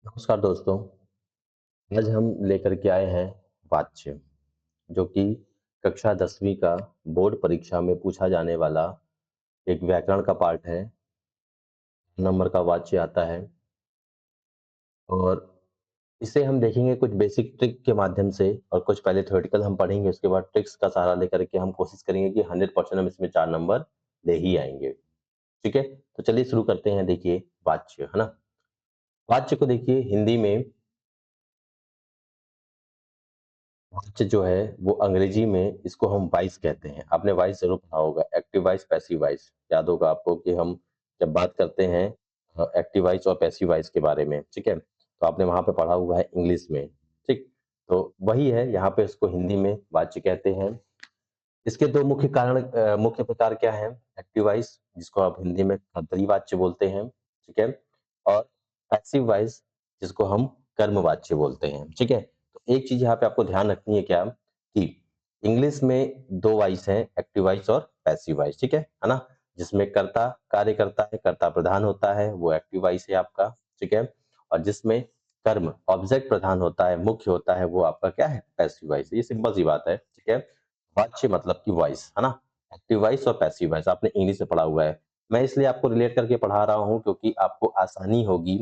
नमस्कार दोस्तों। आज हम लेकर के आए हैं वाच्य, जो कि कक्षा 10वीं का बोर्ड परीक्षा में पूछा जाने वाला एक व्याकरण का पार्ट है। नंबर का वाच्य आता है और इसे हम देखेंगे कुछ बेसिक ट्रिक के माध्यम से और कुछ पहले थ्योरेटिकल हम पढ़ेंगे, उसके बाद ट्रिक्स का सहारा लेकर के हम कोशिश करेंगे कि 100% हम इसमें 4 नंबर ले ही आएँगे। ठीक है? तो चलिए शुरू करते हैं। देखिए वाच्य, है ना? वाच्य को देखिए हिंदी में वाच्य जो है वो अंग्रेजी में इसको हम वॉइस कहते हैं। आपने वॉइस ज़रूर पढ़ा होगा, एक्टिव वॉइस, पैसिव वॉइस। याद होगा आपको कि हम जब बात करते हैं एक्टिव वॉइस और पैसिव वॉइस के बारे में, ठीक है? तो आपने वहाँ पे पढ़ा हुआ है इंग्लिश में, ठीक? तो वही है, यहाँ पे इसको हिंदी में वाच्य कहते हैं। इसके 2 मुख्य प्रकार क्या हैं? एक्टिव वॉइस, जिसको आप हिंदी में कर्तरी वाच्य बोलते हैं, ठीक है? और पैसिव वॉइस, जिसको हम कर्म वाच्य बोलते हैं, ठीक है? तो एक चीज़ यहाँ पे आपको ध्यान रखनी है क्या कि इंग्लिश में 2 वॉइस हैं, एक्टिव वॉइस और पैसिव वॉइस, ठीक है ना? जिसमें कर्ता कार्य करता है, कर्ता प्रधान होता है, वो एक्टिव वॉइस है आपका, ठीक है? और जिसमें कर्म ऑब्जेक्ट प्रधान होता है, मुख्य होता है, वो आपका क्या है? Passive voice. ये सिंपल सी बात है, ठीक है? वाच्य मतलब कि वॉइस, है ना? एक्टिव वॉइस और पैसिव वॉइस आपने इंग्लिश में पढ़ा हुआ है। मैं इसलिए आपको रिलेट करके पढ़ा रहा हूँ क्योंकि आपको आसानी होगी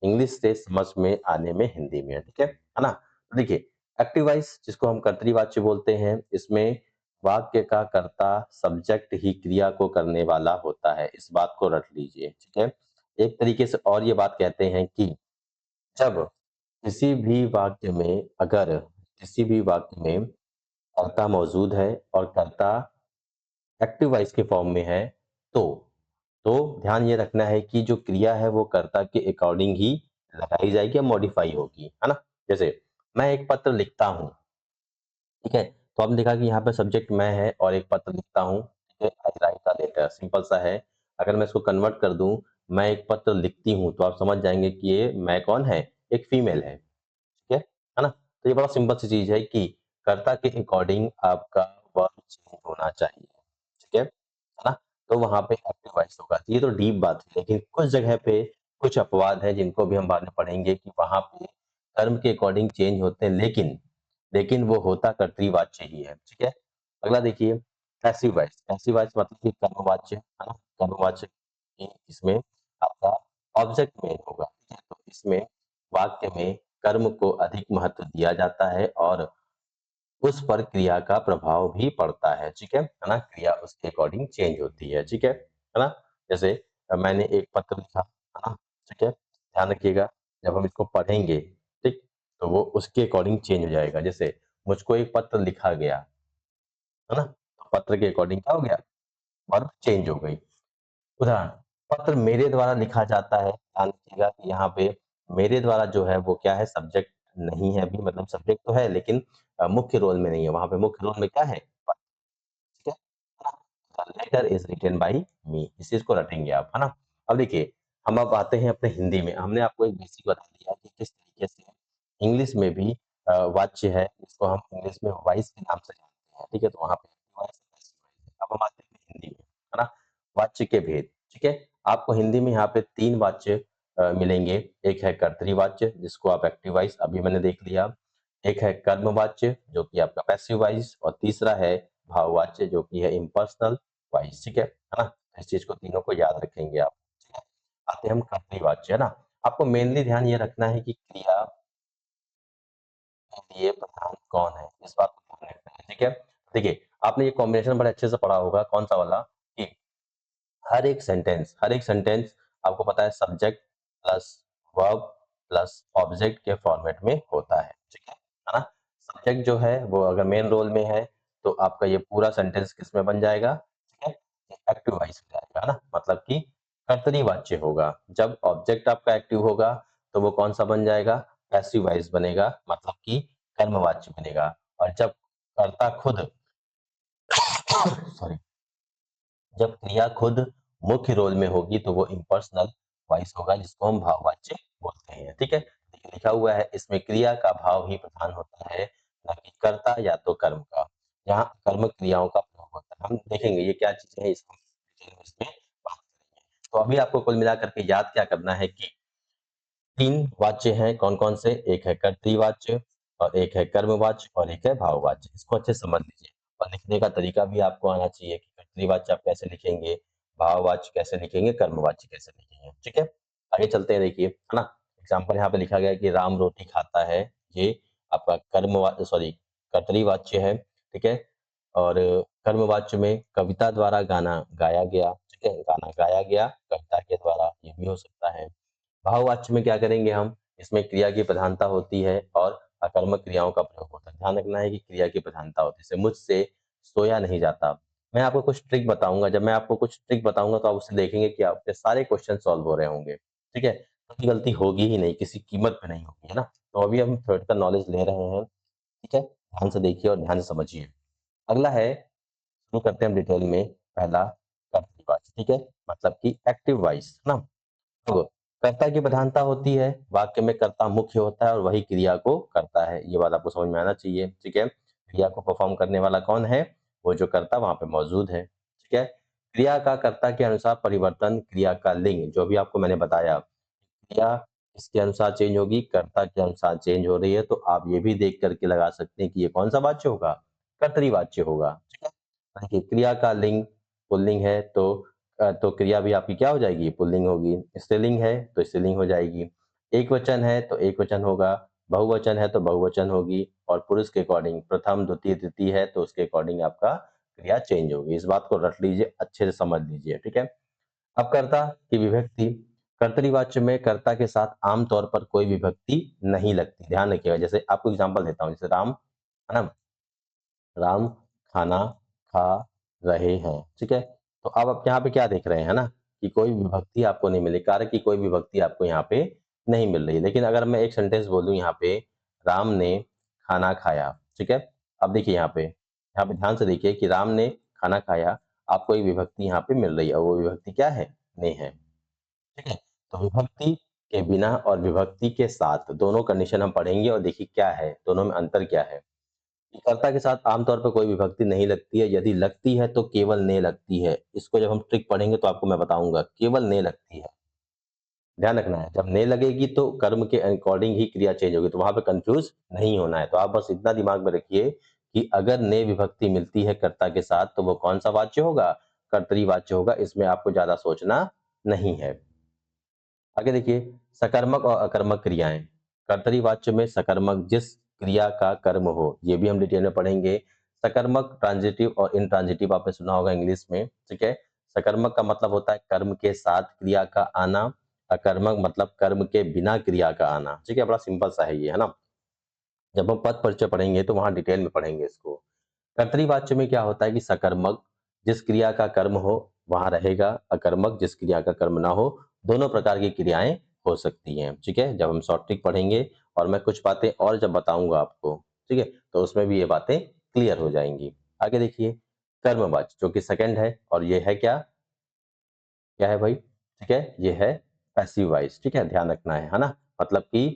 इंग्लिश से समझ में आने में हिंदी में, ठीक है ना? तो देखिए, एक्टिव वॉइस जिसको हम कर्तरी वाच्य बोलते हैं, इसमें वाक्य का कर्ता सब्जेक्ट ही क्रिया को करने वाला होता है। इस बात को रट लीजिए, ठीक है? एक तरीके से और ये बात कहते हैं कि जब किसी भी वाक्य में अगर किसी भी वाक्य में कर्ता मौजूद है और कर्ता एक्टिव वॉइस के फॉर्म में है, तो तो ध्यान ये रखना है कि जो क्रिया है वो कर्ता के अकॉर्डिंग ही लगाई जाएगी या मॉडिफाई होगी, है ना? जैसे मैं एक पत्र लिखता हूँ, ठीक है? तो आपने देखा कि यहाँ पे सब्जेक्ट मैं है और एक पत्र लिखता हूँ, ठीक है? आई राइट अ लेटर, सिंपल सा है। अगर मैं इसको कन्वर्ट कर दूँ, मैं एक पत्र लिखती हूँ, तो आप समझ जाएँगे कि ये मैं कौन है? एक फीमेल है। ठीक है ना? तो ये बड़ा सिंपल सी चीज़ है कि कर्ता के अकॉर्डिंग आपका वर्ब चेंज होना चाहिए, ठीक है ना? तो वहाँ पे एक्टिव वॉइस होगा। तो ये तो डीप बात है, लेकिन कुछ जगह पे कुछ अपवाद हैं जिनको भी हम बाद में पढ़ेंगे कि वहाँ पे कर्म के अकॉर्डिंग चेंज होते हैं, लेकिन वो होता कर्तृवाच्य ही है, ठीक है? अगला देखिए पैसिव वॉइस। पैसिव वॉइस मतलब कि कर्मवाच्य, है ना? कर्मवाच्य इसमें आपका ऑब्जेक्ट मेन होगा, ठीक है? तो इसमें वाक्य में कर्म को अधिक महत्व दिया जाता है और उस पर क्रिया का प्रभाव भी पड़ता है, ठीक है ना? क्रिया उसके अकॉर्डिंग चेंज होती है, ठीक है ना? जैसे मैंने एक पत्र लिखा, है ना? ठीक है? ध्यान रखिएगा, जब हम इसको पढ़ेंगे, ठीक? तो वो उसके अकॉर्डिंग चेंज हो जाएगा। जैसे मुझको एक पत्र लिखा गया, है ना? तो पत्र के अकॉर्डिंग क्या हो गया? वर्ब चेंज हो गई। उदाहरण, पत्र मेरे द्वारा लिखा जाता है। ध्यान रखिएगा कि यहाँ पे मेरे द्वारा जो है वो क्या है? सब्जेक्ट नहीं है अभी, मतलब सब्जेक्ट तो है लेकिन मुख्य रोल में नहीं है। वहाँ पे मुख्य रोल में क्या है? पत्र, ठीक है? है ना? The letter is written by me, इस चीज़ को रटेंगे आप, है ना? अब देखिए, हम अब आते हैं अपने हिंदी में। हमने आपको एक बेसिक बता दिया कि किस तरीके से इंग्लिश में भी वाच्य है, जिसको हम इंग्लिश में वॉइस के नाम से जानते हैं, ठीक है? तो वहाँ पे वॉइस है, पैसिव वॉइस है। अब हम आते हैं हिंदी में, है ना? वाच्य के भेद, ठीक है? आपको हिंदी में यहाँ पे 3 वाच्य मिलेंगे। एक है कर्तरी वाच्य, जिसको आप एक्टिव वॉइस अभी मैंने देख लिया। एक है कर्म वाच्य, जो कि आपका पैसिव वॉइस और तीसरा है भाववाच्य, जो कि है इम्पर्सनल वॉइस, ठीक है ना? इस चीज़ को तीनों को याद रखेंगे आप, ठीक है? आते हैं हम कर्तरी वाच्य, है ना? आपको मेनली ध्यान ये रखना है कि क्रिया के लिए प्रधान कौन है, इस बात को ध्यान रखना है, ठीक है? देखिए, आपने ये कॉम्बिनेशन बड़े अच्छे से पढ़ा होगा, कौन-सा वाला? कि हर एक सेंटेंस आपको पता है subject plus verb plus object के फॉर्मेट में होता है, ठीक है ना? सब्जेक्ट जो है वो अगर मेन रोल में है, तो आपका ये पूरा सेंटेंस किसमें बन जाएगा? ठीक है? एक्टिव वॉइस में जाएगा, है ना? मतलब कि कर्तरी वाच्य होगा। जब ऑब्जेक्ट आपका एक्टिव होगा, तो वो कौन-सा बन जाएगा? पैसिव वॉइस बनेगा, मतलब कि कर्मवाच्य बनेगा। और जब कर्ता खुद सॉरी जब क्रिया खुद मुख्य रोल में होगी तो वो इम्पर्सनल वॉइस होगा, जिसको हम भाववाच्य बोलते हैं, ठीक है? देखिए लिखा हुआ है इसमें क्रिया का भाव ही प्रधान होता है, ना कि कर्ता या तो कर्म का। यहाँ कर्म क्रियाओं का प्रयोग होता है। हम देखेंगे ये क्या चीज़ें हैं, इसको डिटेल में इसमें बात करेंगे। तो अभी आपको कुल मिलाकर के याद क्या करना है कि 3 वाच्य हैं कौन-कौन से? एक है कर्तृवाच्य और एक है कर्मवाच्य और एक है भाववाच्य। इसको अच्छे से समझ लीजिए और लिखने का तरीका भी आपको आना चाहिए कि कर्तृवाच्य आप कैसे लिखेंगे, भाववाच्य कैसे लिखेंगे, कर्मवाच्य कैसे लिखेंगे, ठीक है? आगे चलते हैं देखिए, है ना? एग्ज़ाम्पल यहाँ पे लिखा गया है कि राम रोटी खाता है, ये आपका कर्तृवाच्य है, ठीक है? और कर्मवाच्य में कविता द्वारा गाना गाया गया, ठीक है? गाना गाया गया कविता के द्वारा, ये भी हो सकता है। भाववाच्य में क्या करेंगे हम? इसमें क्रिया की प्रधानता होती है और अकर्मक क्रियाओं का प्रयोग होता है। ध्यान रखना है कि क्रिया की प्रधानता होती है। जैसे मुझसे सोया नहीं जाता। मैं आपको कुछ ट्रिक बताऊँगा, जब मैं आपको कुछ ट्रिक बताऊँगा तो आप उससे देखेंगे कि आपके सारे क्वेश्चन सॉल्व हो रहे होंगे, ठीक है? कभी गलती होगी ही नहीं, किसी कीमत पे नहीं होगी, है ना? तो अभी हम थ्योरेटिकल नॉलेज ले रहे हैं, ठीक है? ध्यान से देखिए और ध्यान से समझिए। अगला है, शुरू करते हैं हम डिटेल में, पहला कर्तृवाच्य, ठीक है? मतलब कि एक्टिव वॉइस, है ना? तो कर्ता की प्रधानता होती है, वाक्य में कर्ता मुख्य होता है और वही क्रिया को करता है। ये बात आपको समझ में आना चाहिए, ठीक है? क्रिया को परफ़ॉर्म करने वाला कौन है? वो जो कर्ता वहाँ पे मौजूद है, ठीक है? क्रिया का कर्ता के अनुसार परिवर्तन, क्रिया का लिंग, जो भी आपको मैंने बताया, क्रिया किसके अनुसार चेंज होगी? कर्ता के अनुसार चेंज हो रही है, तो आप ये भी देख कर के लगा सकते हैं कि ये कौन-सा वाच्य होगा? कर्तरी-वाच्य होगा, ठीक है? देखिए, क्रिया का लिंग पुल्लिंग है तो क्रिया भी आपकी क्या हो जाएगी? पुल्लिंग होगी। स्त्रीलिंग है तो स्त्रीलिंग हो जाएगी। एकवचन है तो एकवचन होगा, बहुवचन है तो बहुवचन होगी और पुरुष के अकॉर्डिंग प्रथम, द्वितीय, तृतीय है तो उसके अकॉर्डिंग आपका क्रिया चेंज होगी। इस बात को रट लीजिए, अच्छे से समझ लीजिए, ठीक है? अब कर्ता की विभक्ति, कर्तरी-वाच्य में कर्ता के साथ आम तौर पर कोई विभक्ति नहीं लगती। ध्यान रखिएगा, जैसे आपको एग्ज़ाम्पल देता हूँ, जैसे राम, है ना? राम खाना खा रहे हैं, ठीक है? तो अब आप यहाँ पे क्या देख रहे हैं, है ना? कि कोई विभक्ति आपको नहीं मिली, कार्य की कोई विभक्ति आपको यहाँ पे नहीं मिल रही है। लेकिन अगर मैं एक सेंटेंस बोलूँ यहाँ पे, राम ने खाना खाया, ठीक है? अब देखिए यहाँ पे ध्यान से देखिए कि राम ने खाना खाया, आपको एक विभक्ति यहाँ पे मिल रही है और वो विभक्ति क्या है? ने है, ठीक है? तो विभक्ति के बिना और विभक्ति के साथ दोनों कंडीशन हम पढ़ेंगे और देखिए क्या है, दोनों में अंतर क्या है? कर्ता के साथ आमतौर पर कोई विभक्ति नहीं लगती है, यदि लगती है तो केवल ने लगती है। इसको जब हम ट्रिक पढ़ेंगे तो आपको मैं बताऊँगा, केवल ने लगती है। ध्यान रखना है, जब ने लगेगी तो कर्म के अकॉर्डिंग ही क्रिया चेंज होगी, तो वहाँ पे कन्फ्यूज़ नहीं होना है। तो आप बस इतना दिमाग में रखिए कि अगर ने विभक्ति मिलती है कर्ता के साथ तो वो कौन-सा वाच्य होगा? कर्तरी वाच्य होगा, इसमें आपको ज़्यादा सोचना नहीं है। आगे देखिए, सकर्मक और अकर्मक क्रियाएँ। कर्तरी वाच्य में सकर्मक जिस क्रिया का कर्म हो, ये भी हम डिटेल में पढ़ेंगे। सकर्मक ट्रांज़िटिव और इंट्रांज़िटिव आपने सुना होगा इंग्लिश में, ठीक है? सकर्मक का मतलब होता है कर्म के साथ क्रिया का आना, अकर्मक मतलब कर्म के बिना क्रिया का आना, ठीक है? बड़ा सिंपल सा है ये, है ना? जब हम पद परिचय पढ़ेंगे तो वहाँ डिटेल में पढ़ेंगे इसको। कर्तरी वाच्य में क्या होता है कि सकर्मक जिस क्रिया का कर्म हो वहाँ रहेगा, अकर्मक जिस क्रिया का कर्म ना हो, दोनों प्रकार की क्रियाएँ हो सकती हैं, ठीक है? जब हम शॉर्ट ट्रिक पढ़ेंगे और मैं कुछ बातें और जब बताऊँगा आपको, ठीक है? तो उसमें भी ये बातें क्लियर हो जाएँगी। आगे देखिए, कर्मवाच्य जो कि सेकंड है और ये है क्या? क्या है भाई? ठीक है? ये है पैसिव वॉइस, ठीक है? ध्यान रखना है ना? मतलब कि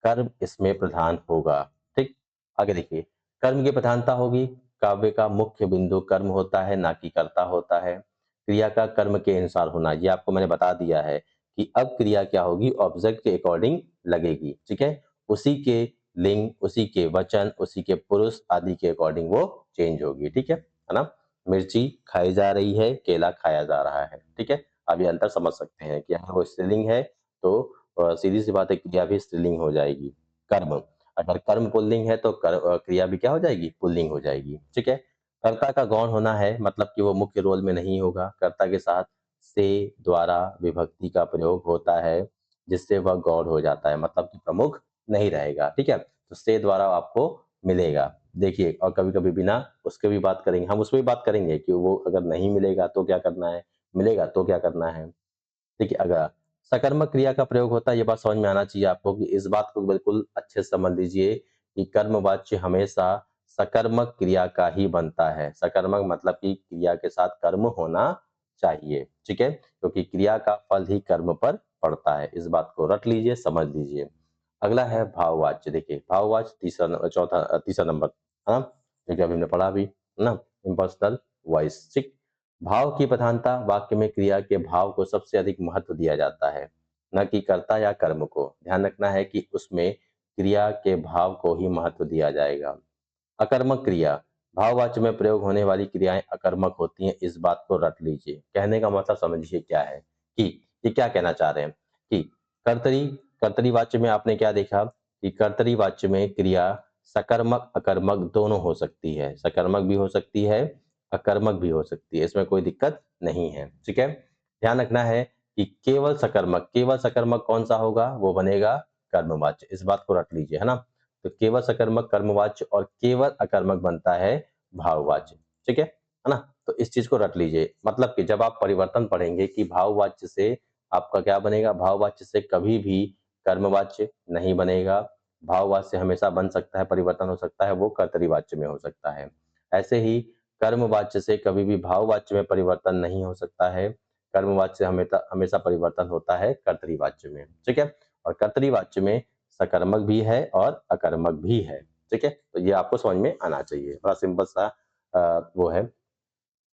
कर्म इसमें प्रधान होगा, ठीक? आगे देखिए, कर्म की प्रधानता होगी, काव्य का मुख्य बिंदु कर्म होता है, ना कि कर्ता होता है। क्रिया का कर्म के अनुसार होना, ये आपको मैंने बता दिया है कि अब क्रिया क्या होगी, ऑब्जेक्ट के अकॉर्डिंग लगेगी, ठीक है? उसी के लिंग, उसी के वचन, उसी के पुरुष आदि के अकॉर्डिंग वो चेंज होगी, ठीक है ना? मिर्ची खाई जा रही है, केला खाया जा रहा है, ठीक है? आप ये अंतर समझ सकते हैं कि अगर वो स्त्रीलिंग है तो सीधी-सी बात है क्रिया भी स्त्रीलिंग हो जाएगी। कर्म, अगर कर्म पुल्लिंग है तो क्रिया भी क्या हो जाएगी? पुल्लिंग हो जाएगी, ठीक है? कर्ता का गौण होना है मतलब कि वो मुख्य रोल में नहीं होगा, कर्ता के साथ से द्वारा विभक्ति का प्रयोग होता है, जिससे वह गौण हो जाता है मतलब कि प्रमुख नहीं रहेगा, ठीक है? तो से द्वारा आपको मिलेगा। देखिए और कभी-कभी बिना उसके भी बात करेंगे, हम उसपे भी बात करेंगे कि वो अगर नहीं मिलेगा तो क्या करना है? मिलेगा तो क्या करना है? देखिए अगर सकर्मक क्रिया का प्रयोग होता है, ये बात समझ में आना चाहिए आपको कि इस बात को बिल्कुल अच्छे से समझ लीजिए कि कर्मवाच्य हमेशा सकर्मक क्रिया का ही बनता है। सकर्मक मतलब कि क्रिया के साथ कर्म होना चाहिए, ठीक है? क्योंकि क्रिया का फल ही कर्म पर पड़ता है। इस बात को रट लीजिए, समझ लीजिए। अगला है भाववाच्य, देखिए भाववाच्य तीसरा नंबर, है ना? क्योंकि अभी हमने पढ़ा भी, है ना? इम्पर्सनल वॉइस, ठीक? भाव की प्रधानता, वाक्य में क्रिया के भाव को सबसे अधिक महत्व दिया जाता है। न कि कर्ता या कर्म को। ध्यान रखना है कि उसमें क्रिया के भाव को ही महत्व दिया जाएगा। अकर्मक क्रिया, भाववाच्य में प्रयोग होने वाली क्रियाएं अकर्मक होती हैं, इस बात को रट लीजिए। कहने का मतलब समझिए क्या है कि ये क्या कहना चाह रहे हैं कि कर्तरी कर्तरी वाच्य में आपने क्या देखा कि कर्तरी वाच्य में क्रिया सकर्मक अकर्मक दोनों हो सकती है, सकर्मक भी हो सकती है, अकर्मक भी हो सकती है, इसमें कोई दिक्कत नहीं है। ठीक है, ध्यान रखना है कि केवल सकर्मक कौन सा होगा, वो बनेगा कर्मवाच्य। इस बात को रट लीजिए, है ना। तो केवल सकर्मक कर्मवाच्य और केवल अकर्मक बनता है भाववाच्य। ठीक है ना। तो इस चीज को रट लीजिए, मतलब कि जब आप परिवर्तन पढ़ेंगे कि भाववाच्य से आपका क्या बनेगा, भाववाच्य से कभी भी कर्मवाच्य नहीं बनेगा, भाववाच्य हमेशा बन सकता है, परिवर्तन हो सकता है, वो कर्तरी वाच्य में हो सकता है। ऐसे ही कर्मवाच्य से कभी भी भाववाच्य में परिवर्तन नहीं हो सकता है, कर्मवाच्य से हमेशा हमेशा परिवर्तन होता है कर्तरी वाच्य में। ठीक है, और कर्तरी वाच्य में सकर्मक भी है और अकर्मक भी है। ठीक है, तो ये आपको समझ में आना चाहिए, बड़ा सिंपल सा वो है।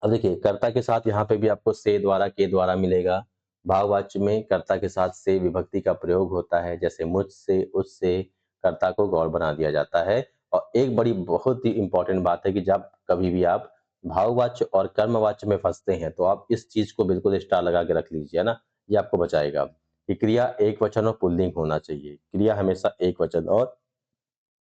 अब देखिए कर्ता के साथ यहाँ पे भी आपको से द्वारा के द्वारा मिलेगा। भाववाच्य में कर्ता के साथ से विभक्ति का प्रयोग होता है, जैसे मुझसे उससे कर्ता को गौड़ बना दिया जाता है। और एक बड़ी बहुत ही इंपॉर्टेंट बात है कि जब कभी भी आप भाववाच्य और कर्मवाच्य में फंसते हैं तो आप इस चीज को बिल्कुल स्टार लगा के रख लीजिए, है ना। ये आपको बचाएगा कि क्रिया एक वचन और पुल्लिंग होना चाहिए। क्रिया हमेशा एक वचन और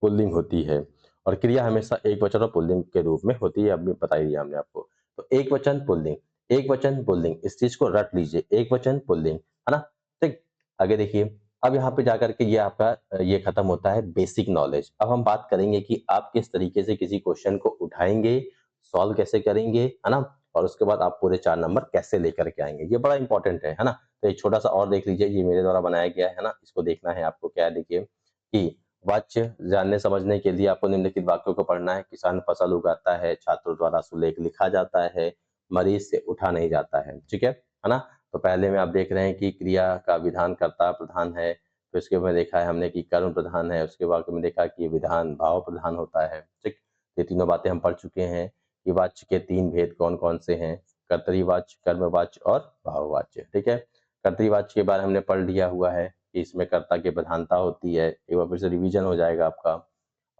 पुल्लिंग होती है, और क्रिया हमेशा एक वचन और पुल्लिंग के रूप में होती है, अभी बता ही दिया हमने आपको। तो एक वचन पुल्लिंग, एक वचन पुल्लिंग, इस चीज को रट लीजिए, एक वचन पुल्लिंग, है ना। ठीक, आगे देखिए, अब यहाँ पे जाकर के ये आपका ये खत्म होता है बेसिक नॉलेज। अब हम बात करेंगे कि आप किस तरीके से किसी क्वेश्चन को उठाएंगे, सॉल्व कैसे करेंगे, है ना, और उसके बाद आप पूरे 4 नंबर कैसे लेकर के आएंगे, ये बड़ा इंपॉर्टेंट है ना। तो एक छोटा सा और देख लीजिए, ये मेरे द्वारा बनाया गया है ना, इसको देखना है आपको। क्या है, देखिए कि वाच्य जानने समझने के लिए आपको निम्नलिखित वाक्यों को पढ़ना है। किसान फसल उगाता है, छात्रों द्वारा सुलेख लिखा जाता है, मरीज से उठा नहीं जाता है। ठीक है ना। तो पहले में आप देख रहे हैं कि क्रिया का विधान कर्ता प्रधान है, फिर उसके बाद देखा है हमने कि कर्म प्रधान है, उसके बाद में देखा कि विधान भाव प्रधान होता है। ठीक, ये तीनों बातें हम पढ़ चुके हैं कि वाच्य के 3 भेद कौन कौन से हैं, कर्तरी वाच्य, कर्म वाच्य और भाववाच्य। ठीक है, कर्तरी वाच्य के बारे में हमने पढ़ लिया हुआ है कि इसमें कर्ता की प्रधानता होती है, एक बार फिर से रिवीजन हो जाएगा आपका।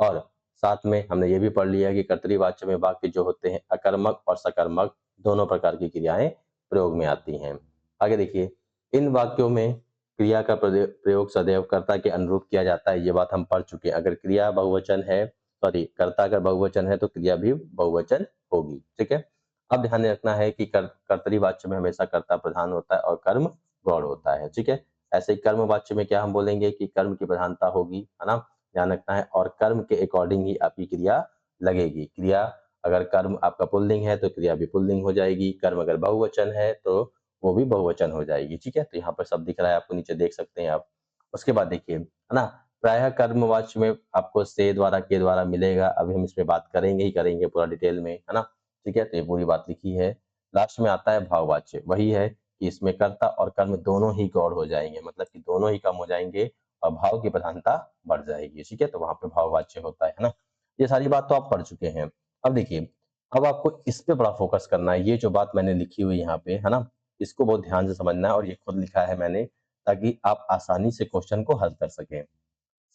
और साथ में हमने ये भी पढ़ लिया कि कर्तरी वाच्य में वाक्य जो होते हैं अकर्मक और सकर्मक दोनों प्रकार की क्रियाएं प्रयोग में आती हैं। आगे देखिए, इन वाक्यों में क्रिया का प्रयोग सदैव कर्ता के अनुरूप किया जाता है, ये बात हम पढ़ चुके हैं। अगर क्रिया बहुवचन है, सॉरी कर्ता अगर बहुवचन है तो क्रिया भी बहुवचन होगी। ठीक है, अब ध्यान रखना है कि कर्तरी वाच्य में हमेशा कर्ता प्रधान होता है और कर्म गौण होता है। ठीक है, ऐसे ही कर्म वाच्य में क्या हम बोलेंगे कि कर्म की प्रधानता होगी, है ना, ध्यान रखना है, और कर्म के अकॉर्डिंग ही आपकी क्रिया लगेगी। क्रिया अगर कर्म आपका पुल्लिंग है तो क्रिया भी पुल्लिंग हो जाएगी, कर्म अगर बहुवचन है तो वो भी बहुवचन हो जाएगी। ठीक है, तो यहाँ पर सब दिख रहा है आपको, नीचे देख सकते हैं आप। उसके बाद देखिए, है ना, प्रायः कर्मवाच्य में आपको से द्वारा के द्वारा मिलेगा। अभी हम इसमें बात करेंगे ही करेंगे पूरा डिटेल में, है ना। ठीक है, तो ये पूरी बात लिखी है। लास्ट में आता है भाववाच्य, वही है कि इसमें कर्ता और कर्म दोनों ही गौण हो जाएंगे, मतलब कि दोनों ही कम हो जाएंगे और भाव की प्रधानता बढ़ जाएगी। ठीक है, तो वहां पे भाववाच्य होता है ना। ये सारी बात तो आप पढ़ चुके हैं। अब देखिए, अब आपको इस पे बड़ा फोकस करना है, ये जो बात मैंने लिखी हुई यहाँ पे, है ना, इसको बहुत ध्यान से समझना है, और ये खुद लिखा है मैंने ताकि आप आसानी से क्वेश्चन को हल कर सकें।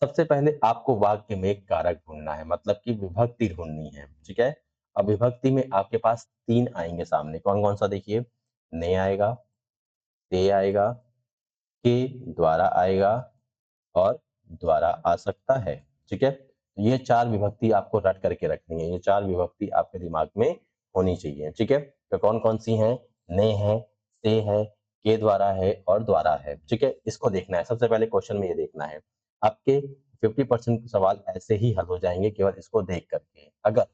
सबसे पहले आपको वाक्य में एक कारक ढूंढना है, मतलब कि विभक्ति ढूंढनी है। ठीक है, अब विभक्ति में आपके पास 3 आएंगे सामने, कौन कौन सा, देखिए, ने आएगा, ते आएगा, के द्वारा आएगा और द्वारा आ सकता है। ठीक है, तो ये 4 विभक्ति आपको रट करके रखनी है, ये 4 विभक्ति आपके दिमाग में होनी चाहिए। ठीक है, तो कौन कौन सी हैं, ने है, से है, के द्वारा है और द्वारा है। ठीक है, इसको देखना है, सबसे पहले क्वेश्चन में ये देखना है। आपके 50% सवाल ऐसे ही हल हो जाएंगे केवल इसको देख करके। अगर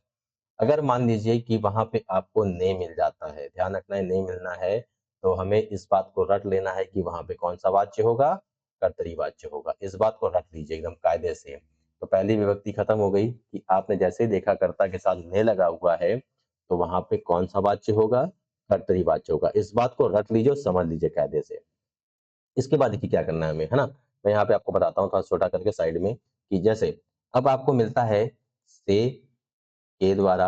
अगर मान लीजिए कि वहां पे आपको ने मिल जाता है, ध्यान रखना है, नहीं मिलना है, तो हमें इस बात को रट लेना है कि वहां पे कौन सा वाच्य होगा, कर्तरी वाच्य होगा। इस बात को रट लीजिए एकदम कायदे से। तो पहली विभक्ति खत्म हो गई कि आपने जैसे ही देखा कर्ता के साथ ने लगा हुआ है, तो वहां पे कौन सा वाच्य होगा, कर्तरी वाच्य होगा। इस बात को रट लीजिए और समझ लीजिए कायदे से। इसके बाद देखिए क्या करना है हमें, है ना, मैं यहाँ पे आपको बताता हूँ थोड़ा छोटा करके साइड में, कि जैसे अब आपको मिलता है से, के द्वारा,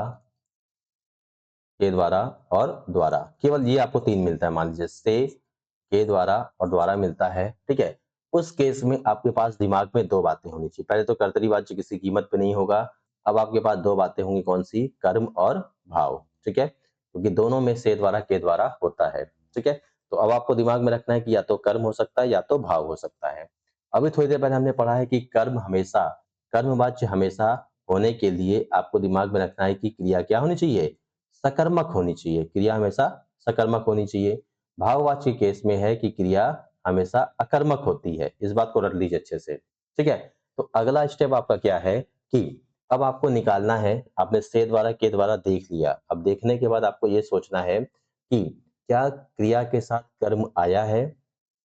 के द्वारा और द्वारा, केवल ये आपको 3 मिलता है। मान लीजिए से, के द्वारा और द्वारा मिलता है, ठीक है? उस केस में आपके पास दिमाग में 2 बातें होनी चाहिए। पहले तो कर्तरी वाच्य किसी कीमत पे नहीं होगा, अब आपके पास 2 बातें होंगी कौन-सी? कर्म और भाव, ठीक है? क्योंकि दोनों में से द्वारा, के द्वारा होता है, ठीक है? तो अब आपको दिमाग में रखना है कि या तो कर्म हो सकता है या तो भाव हो सकता है। अभी थोड़ी देर पहले हमने पढ़ा है कि कर्मवाच्य हमेशा होने के लिए आपको दिमाग में रखना है कि क्रिया क्या होनी चाहिए? सकर्मक होनी चाहिए, क्रिया हमेशा सकर्मक होनी चाहिए। भाववाची केस में है कि क्रिया हमेशा अकर्मक होती है। इस बात को रट लीजिए अच्छे से, ठीक है? तो अगला स्टेप आपका क्या है कि अब आपको निकालना है, आपने से द्वारा, के द्वारा देख लिया। अब देखने के बाद आपको ये सोचना है कि क्या क्रिया के साथ कर्म आया है?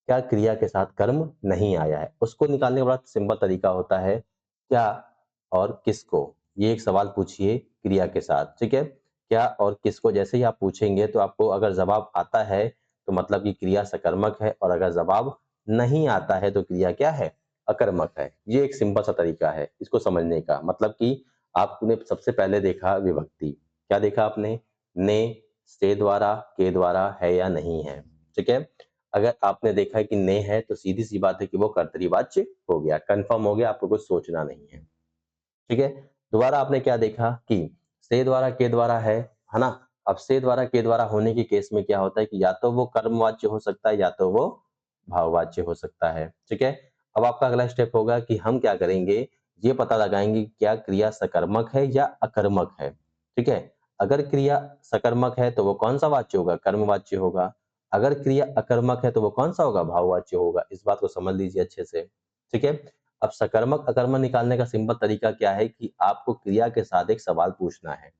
क्या क्रिया के साथ कर्म नहीं आया है? उसको निकालने का बड़ा सिंपल तरीका होता है, क्या और किसको? ये एक सवाल पूछिए क्रिया के साथ, ठीक है? क्या और किसको जैसे ही आप पूछेंगे तो आपको अगर जवाब आता है, तो मतलब कि क्रिया सकर्मक है और अगर जवाब नहीं आता है तो क्रिया क्या है? अकर्मक है। ये एक सिंपल सा तरीका है इसको समझने का। मतलब कि आपने सबसे पहले देखा विभक्ति। क्या देखा आपने? ने, से द्वारा, के द्वारा है या नहीं है, ठीक है? अगर आपने देखा है कि ने है तो सीधी-सी बात है कि वो कर्तरीवाच्य हो गया, कन्फर्म हो गया, आपको कुछ सोचना नहीं है। ठीक है? दोबारा आपने क्या देखा कि से द्वारा, के द्वारा है ना? अब से द्वारा, के द्वारा होने के केस में क्या होता है कि या तो वो कर्मवाच्य हो सकता है या तो वो भाववाच्य हो सकता है, ठीक है? अब आपका अगला स्टेप होगा कि हम क्या करेंगे, ये पता लगाएँगे कि क्या क्रिया सकर्मक है या अकर्मक है, ठीक है? अगर क्रिया सकर्मक है तो वो कौन-सा वाच्य होगा? कर्मवाच्य होगा। अगर क्रिया अकर्मक है तो वो कौन-सा होगा? भाववाच्य होगा। इस बात को समझ लीजिए अच्छे से, ठीक है? अब सकर्मक अकर्मक निकालने का सिंपल तरीका क्या है कि आपको क्रिया के साथ एक सवाल पूछना है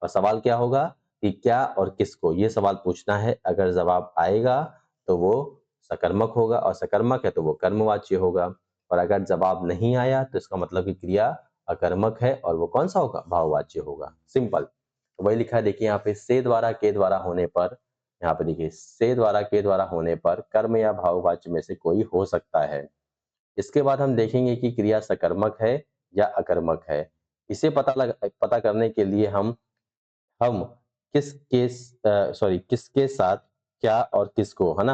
और सवाल क्या होगा कि क्या और किसको, ये सवाल पूछना है। अगर जवाब आएगा तो वो सकर्मक होगा और सकर्मक है तो वो कर्मवाच्य होगा और अगर जवाब नहीं आया तो इसका मतलब कि क्रिया अकर्मक है और वो कौन सा होगा? भाववाच्य होगा। सिंपल। तो वही लिखा है देखिए यहाँ पे से द्वारा, के द्वारा होने पर, यहाँ पे देखिए से द्वारा, के द्वारा होने पर कर्म या भाववाच्य में से कोई हो सकता है। इसके बाद हम देखेंगे कि क्रिया सकर्मक है या अकर्मक है। इसे पता करने के लिए हम किसके साथ क्या और किसको, है ना?